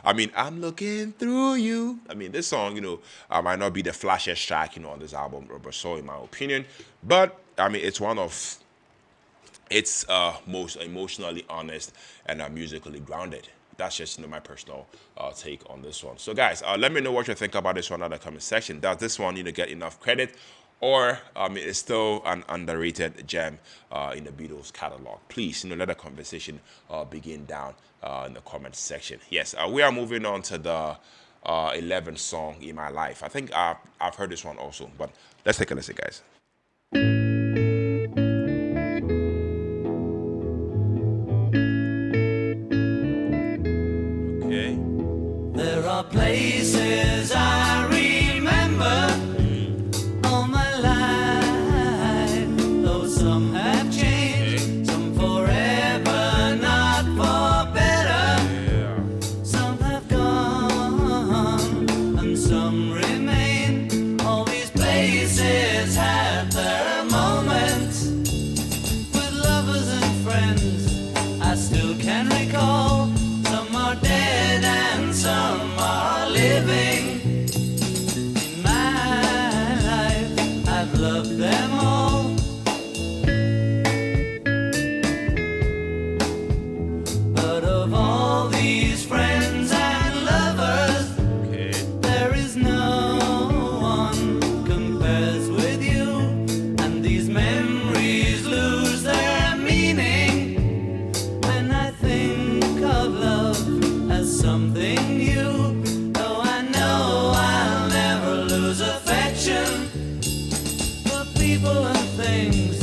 I'm looking through you. This song, might not be the flashiest track, on this album, or so, in my opinion, but it's one of its most emotionally honest and musically grounded. That's just my personal take on this one. So guys, let me know what you think about this one in the comment section. Does this one get enough credit, or it's still an underrated gem in the Beatles catalog? Please, let the conversation begin down in the comment section. Yes, we are moving on to the 11th song in my life. I think I've heard this one also, but let's take a listen, guys. Okay. There are places I remember all my life, though some have changed, some forever, not for better. Yeah. Some have gone and some remain. All these places have their moments with lovers and friends. I still can recall. Some are dead and some are living. In my life, I've loved them all. But of all these friends and lovers, Okay. there is no one compares with you. And these memories lose their meaning when I think of love as something new. Though I know I'll never lose affection for people and things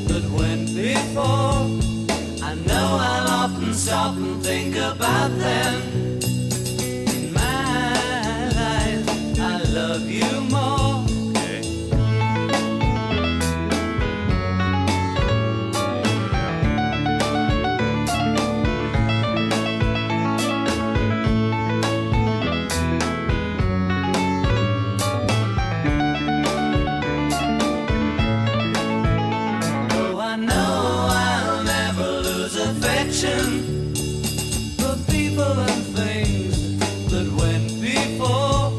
that went before. I know I'll often stop and think about them. In my life, I love you more. Okay. Though I know I'll never lose affection for people and things that went before.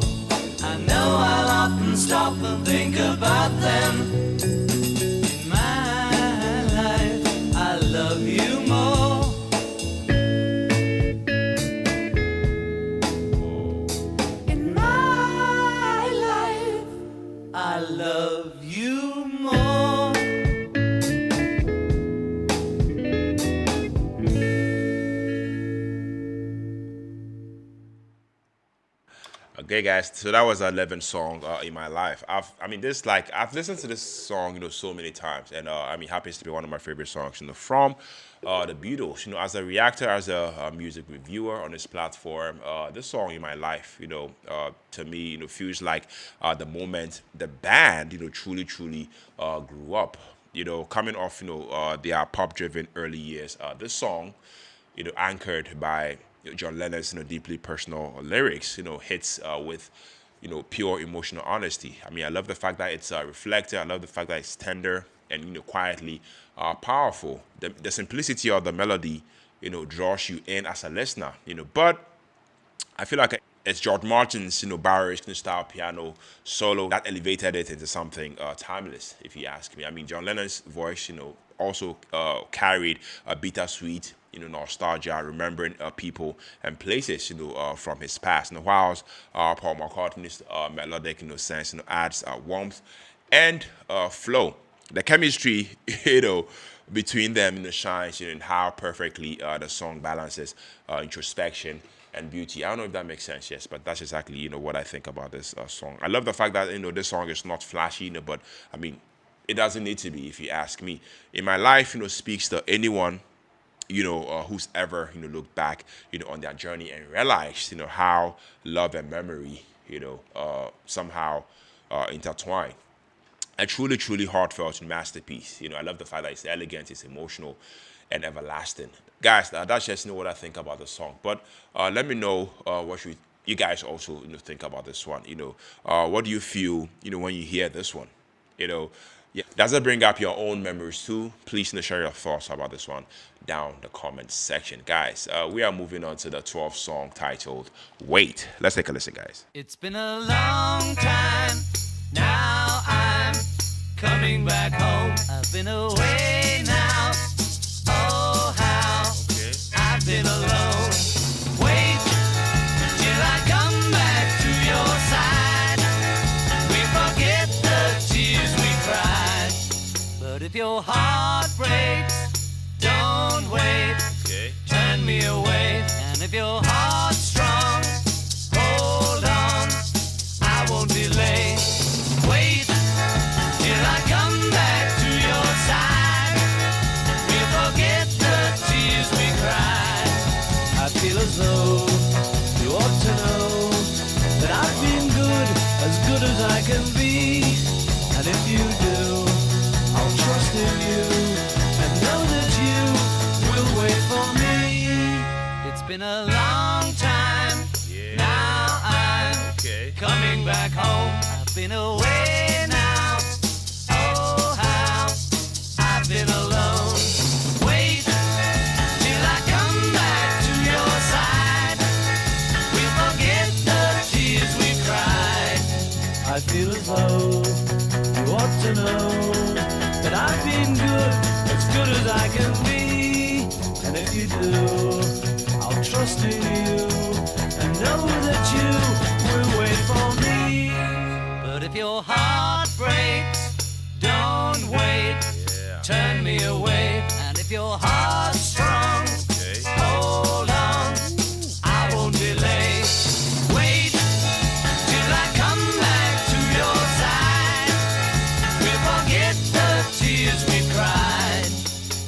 I know I'll often stop and think about them. In my life, I love you more. In my life, I love you more. Okay, guys. So that was our 11th song in my life. I've listened to this song, so many times, and happens to be one of my favorite songs, from the Beatles. As a reactor, as a music reviewer on this platform, this song in my life, to me, feels like the moment the band, truly, truly grew up. Coming off, their pop-driven early years, this song, anchored by John Lennon's deeply personal lyrics, hits with pure emotional honesty. I love the fact that it's reflective. I love the fact that it's tender and quietly powerful. The simplicity of the melody, draws you in as a listener. But I feel like it's George Martin's, Barry's style piano solo that elevated it into something timeless, if you ask me. John Lennon's voice, also carried a bittersweet, nostalgia, remembering people and places, from his past. Whilst Paul McCartney's melodic, sense, adds warmth and flow. The chemistry, between them, shines, and how perfectly the song balances introspection and beauty. I don't know if that makes sense, yes, but that's exactly, what I think about this song. I love the fact that, this song is not flashy, but I mean, it doesn't need to be, if you ask me. In my life, speaks to anyone, who's ever, looked back, on their journey and realized, how love and memory, somehow intertwine. A truly, truly heartfelt masterpiece. I love the fact that it's elegant, it's emotional, and everlasting. Guys, that's just what I think about the song. But let me know what you guys also think about this one. What do you feel when you hear this one? Yeah. Does it bring up your own memories too? Please share your thoughts about this one down the comment section, guys. We are moving on to the 12th song titled "Wait." Let's take a listen, guys. It's been a long time. Now I'm coming back home. I've been away now. Oh, how I've been alone. Wait till I come back to your side. We forget the tears we cried. But if your heart breaks, don't wait. Turn me away. And if your heart's strong, hold on. I won't delay. Wait till I come back to your side. We'll forget the tears we cried. I feel as though you ought to know that I've been good as I can be. And if you do, I'll trust in you and know that you will wait for me. It's been a long time. Now I'm coming back home. I've been away now. Oh, how I've been alone. Wait till I come back to your side. We'll forget the tears we cried. I feel as though you ought to know that I've been good as I can be. And if you do, I'll trust in you and know that you will wait for me. But if your heart breaks, don't wait. Turn me away. And if your heart's strong, hold on. I won't delay. Wait till I come back to your side. We'll forget the tears we cried.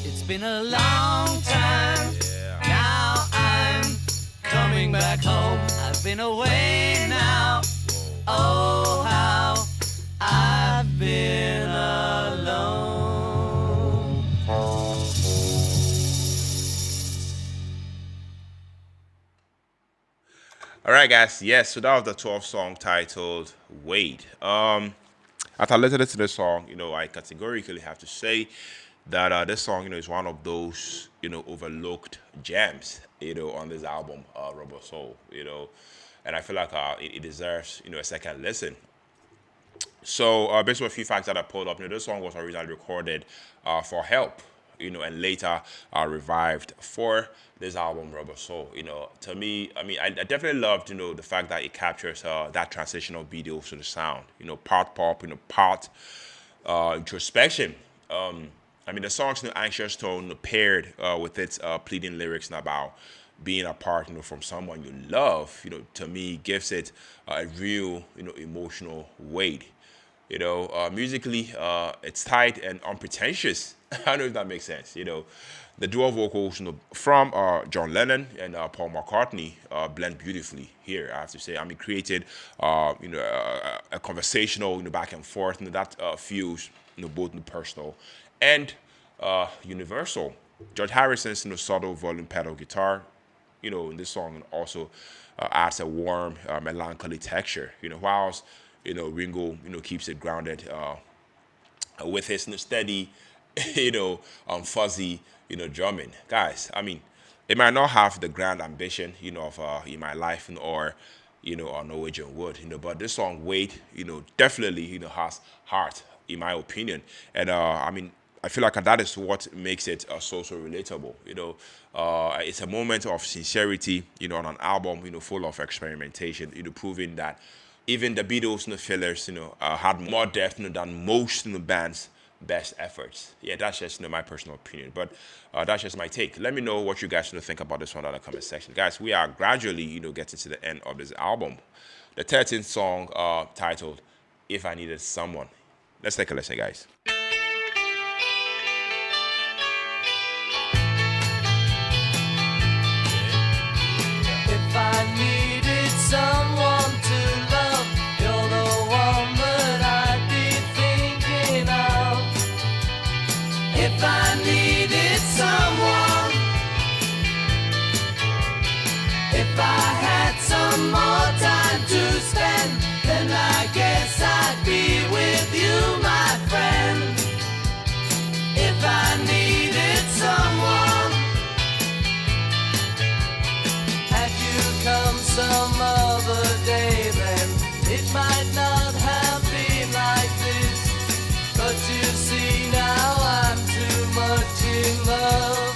It's been a long time. Now I'm coming back home. I've been away now. Oh, how I've been alone. All right, guys. Yes, so that was the 12th song titled "Wait." After listening to this song, I categorically have to say that this song, is one of those, overlooked gems, on this album, Rubber Soul, and I feel like it deserves, a second listen. So, based on a few facts that I pulled up, this song was originally recorded for Help, and later revived for this album, Rubber Soul. To me, I mean, I definitely loved, the fact that it captures that transitional video to the sound, part pop, part introspection. I mean, the song's anxious tone paired with its pleading lyrics about being apart, from someone you love, to me gives it a real, emotional weight. Musically, it's tight and unpretentious. I don't know if that makes sense. The dual vocals, from John Lennon and Paul McCartney blend beautifully here. I have to say, I mean, created, a conversational, back and forth, that feels, both personal and universal. George Harrison's, subtle volume pedal guitar, in this song also adds a warm, melancholy texture. Whilst Ringo, keeps it grounded with his steady, fuzzy, drumming. Guys, I mean, it might not have the grand ambition, of in my life, or or Norwegian Wood, but this song, Wait, definitely, has heart, in my opinion. And I mean, I feel like that is what makes it so relatable. It's a moment of sincerity. On an album, full of experimentation. Proving that even the Beatles, fillers, had more depth, than most, bands' best efforts. Yeah, that's just my personal opinion, but that's just my take. Let me know what you guys think about this one in the comment section, guys. We are gradually, getting to the end of this album. The 13th song, titled "If I Needed Someone." Let's take a listen, guys. If I needed someone to love, you're the one that I'd be thinking of. If I needed someone, if I had some more time to spend, then I guess I'd be with you, my friend. If I needed someone, had you come some other day, then it might not have been like this. But you see, now I'm too much in love.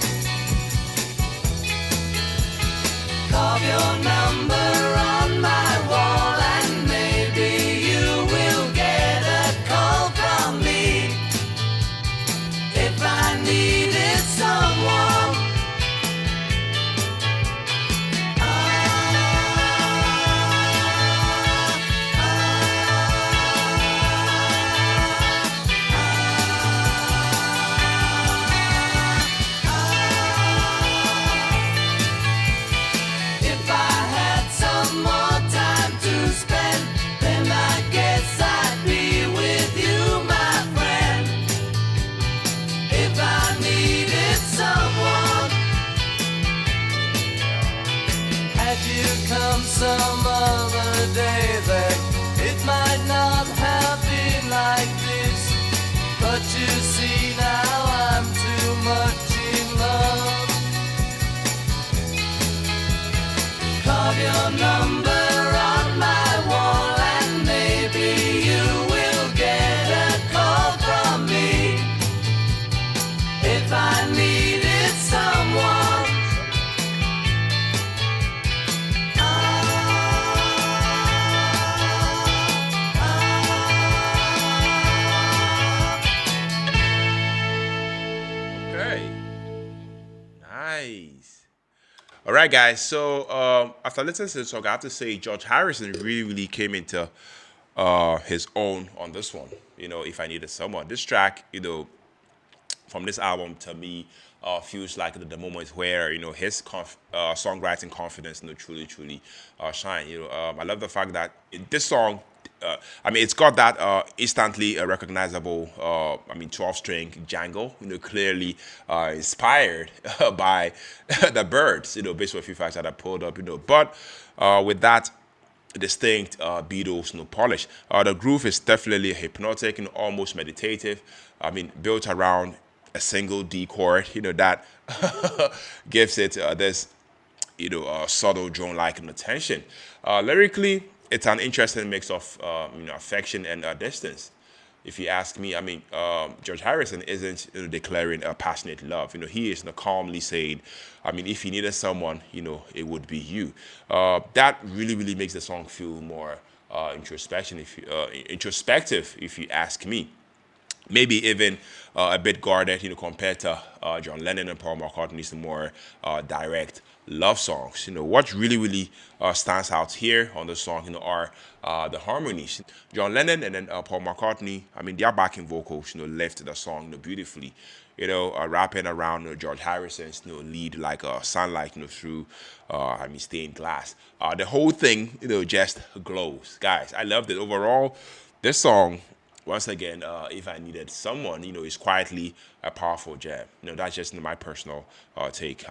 Carve your number on my wall, and maybe you will get a call from me. If I needed someone, if I had some more time to spend, then I guess I'd be with you, my friend. If I needed someone, had you come some other day, then it might not have been like this. But you see, now I'm too much in love. Carve your number on my wall, and maybe you will get a call from me. If I needed someone, Okay. Nice. All right, guys. So after listening to this song, I have to say George Harrison really came into his own on this one. If I needed someone, this track, from this album to me feels like the moment where his songwriting confidence truly shine. I love the fact that this song, it's got that instantly recognizable 12-string jangle, clearly inspired by the Birds, based on a few facts that I pulled up, but with that distinct Beatles polish. The groove is definitely hypnotic and almost meditative. Built around a single D chord, that gives it this, subtle drone-like attention. Lyrically, it's an interesting mix of, affection and distance. If you ask me, George Harrison isn't declaring a passionate love. He is calmly saying, if he needed someone, it would be you. That really makes the song feel more introspective, if you ask me. Maybe even a bit guarded, compared to John Lennon and Paul McCartney's more direct love songs. What really stands out here on the song, are the harmonies. John Lennon and then Paul McCartney, their backing vocals, left the song, beautifully. Wrapping around George Harrison's lead like sunlight, through stained glass. The whole thing, just glows, guys. I loved it overall. This song, once again, if I needed someone, is quietly a powerful jam. That's just my personal take.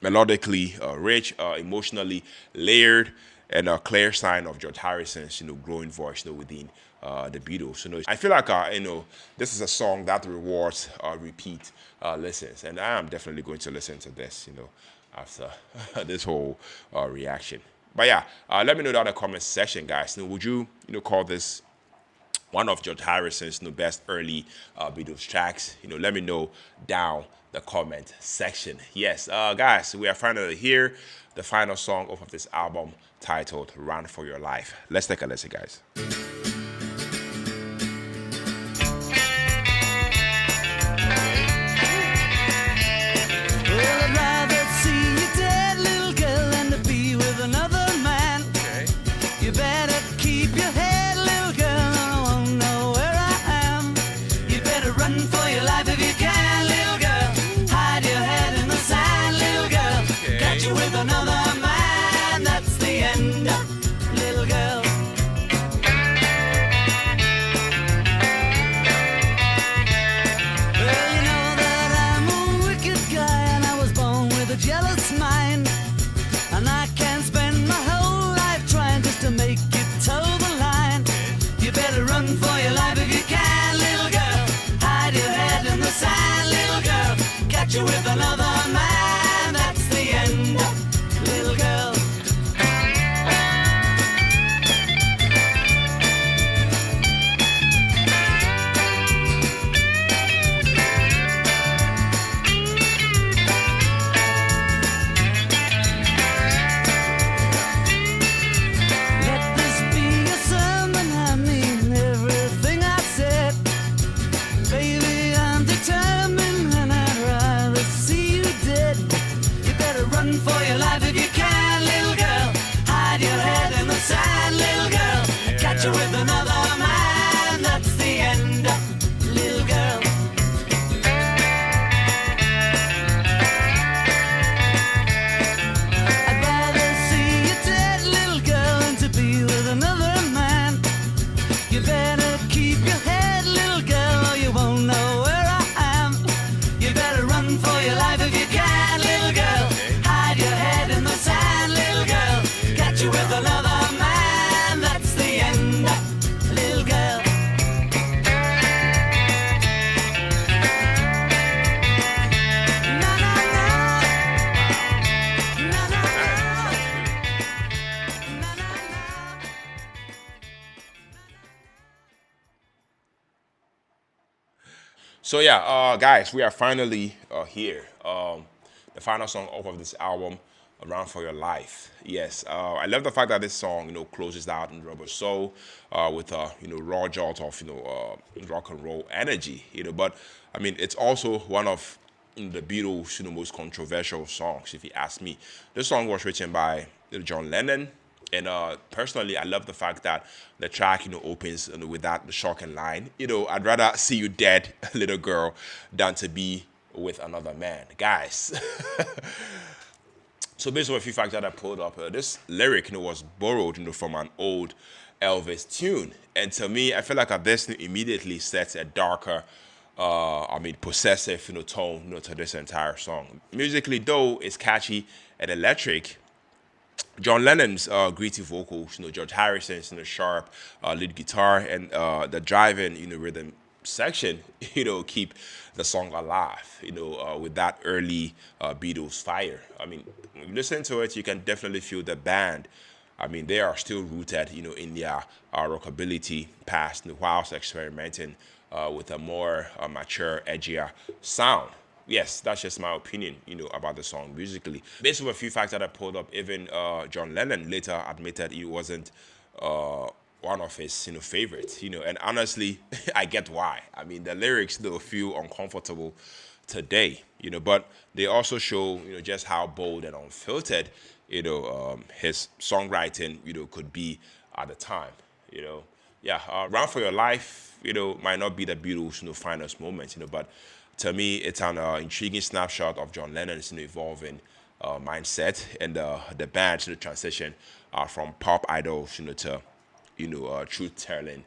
Melodically rich, emotionally layered, and a clear sign of George Harrison's, growing voice, within the Beatles. I feel like, this is a song that rewards repeat listens, and I am definitely going to listen to this, after this whole reaction. But yeah, let me know down in the comment section, guys. Would you, call this one of George Harrison's best early Beatles tracks. Let me know down the comment section. Yes, guys, we are finally here. The final song off of this album titled "Run for Your Life." Let's take a listen, guys. Well, I'd rather see you dead, little girl, than to be with another man. You better keep your head, little girl, or I won't know where I am. You better run for your life if you can, little girl. Hide your head in the sand, little girl. Catch you with another man, that's the end, little girl. Well, you know that I'm a wicked guy, and I was born with a jealous mind. And I can spend my whole life trying just to make you toe the line. You better run for your life if you can, little girl. Hide your head in the sand, little girl. Catch you with another man, that's the end, little girl. Let this be a sermon, I mean everything I said. Baby, I'm determined and I'd rather see you dead. You better run for your life if you can, little girl. Hide your head in the sand, little girl. Catch you with another man, that's the end, little girl. I'd rather see you dead, little girl, than to be with another man. You better keep your head, little girl, or you won't know where I am. You better run for your life if you can, little girl. Hide your head in the sand, little girl. Catch you with another man, that's the end, little girl. Na na na, na na na, na na na. So yeah, guys, we are finally here. The final song off of this album, "Run for Your Life." Yes, I love the fact that this song, closes out in rubber soul with raw jolt of rock and roll energy. But I mean, it's also one of the Beatles' most controversial songs, if you ask me. This song was written by John Lennon. And personally, I love the fact that the track, opens with that shocking line. I'd rather see you dead, little girl, than to be with another man, guys. So based on a few facts that I pulled up, this lyric, was borrowed, from an old Elvis tune. And to me, I feel like this immediately sets a darker, possessive, tone, to this entire song. Musically, though, it's catchy and electric. John Lennon's gritty vocals, George Harrison's sharp lead guitar, and the driving rhythm section, keep the song alive. With that early Beatles fire. I mean, when you listen to it, you can definitely feel the band. I mean, they are still rooted, in their rockabilly past, whilst experimenting with a more mature, edgier sound. Yes, that's just my opinion, about the song musically. Based on a few facts that I pulled up, even John Lennon later admitted it wasn't one of his, favorites, and honestly, I get why. I mean, the lyrics, feel uncomfortable today, but they also show, just how bold and unfiltered, his songwriting, could be at the time, Yeah, "Run for Your Life," might not be the Beatles' finest moment, but to me, it's an intriguing snapshot of John Lennon's evolving mindset and the band's transition from pop idols, to truth-telling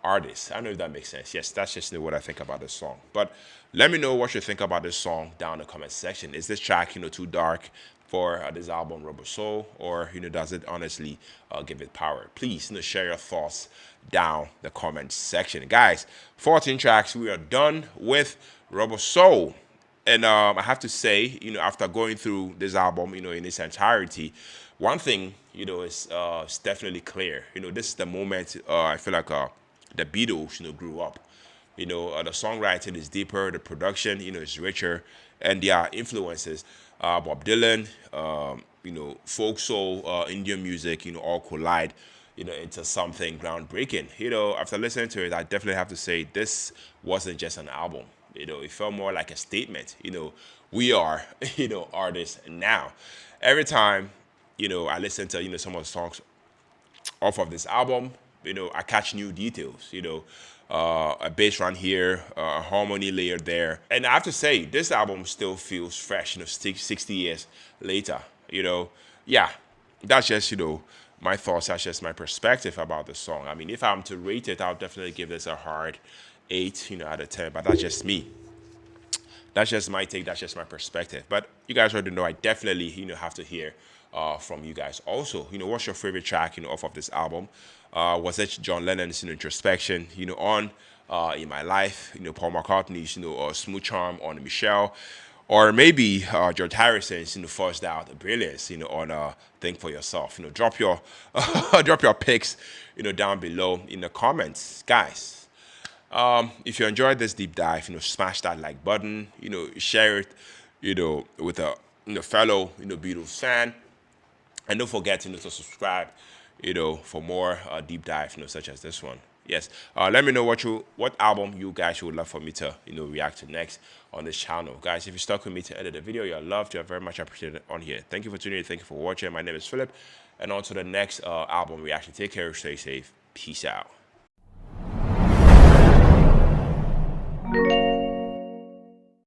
artists. I don't know if that makes sense. Yes, that's just what I think about this song. But let me know what you think about this song down in the comment section. Is this track, too dark for this album, Rubber Soul, or does it honestly give it power? Please, share your thoughts down the comment section, guys. 14 tracks. We are done with Rubber Soul. And I have to say, after going through this album, in its entirety, one thing, is definitely clear. This is the moment I feel like the Beatles, grew up. The songwriting is deeper, the production, is richer, and their influences, Bob Dylan, folk soul, Indian music, all collide, into something groundbreaking. After listening to it, I definitely have to say this wasn't just an album. It felt more like a statement. We are, artists now. Every time, I listen to, some of the songs off of this album, I catch new details, a bass run here, a harmony layer there. And I have to say, this album still feels fresh, 60 years later, Yeah, that's just, my thoughts, that's just my perspective about the song. I mean, if I'm to rate it, I'll definitely give this a hard 8, out of 10, but that's just me. That's just my take. That's just my perspective. But you guys already know I definitely, have to hear from you guys. Also, what's your favorite track, off of this album? Was it John Lennon's introspection, on In My Life, Paul McCartney's, Smooth Charm on Michelle, or maybe George Harrison's, forced out brilliance, on Think for Yourself. Drop your drop your picks, down below in the comments, guys. If you enjoyed this deep dive, smash that like button, share it, with a fellow, Beatles fan, and don't forget, to subscribe, for more deep dive, such as this one. Yes. Let me know what album you guys would love for me to, react to next on this channel, guys. If you stuck with me to edit the video, you're loved. You're very much appreciated on here. Thank you for tuning in. Thank you for watching. My name is Philip, and on to the next album reaction. Take care. Stay safe. Peace out.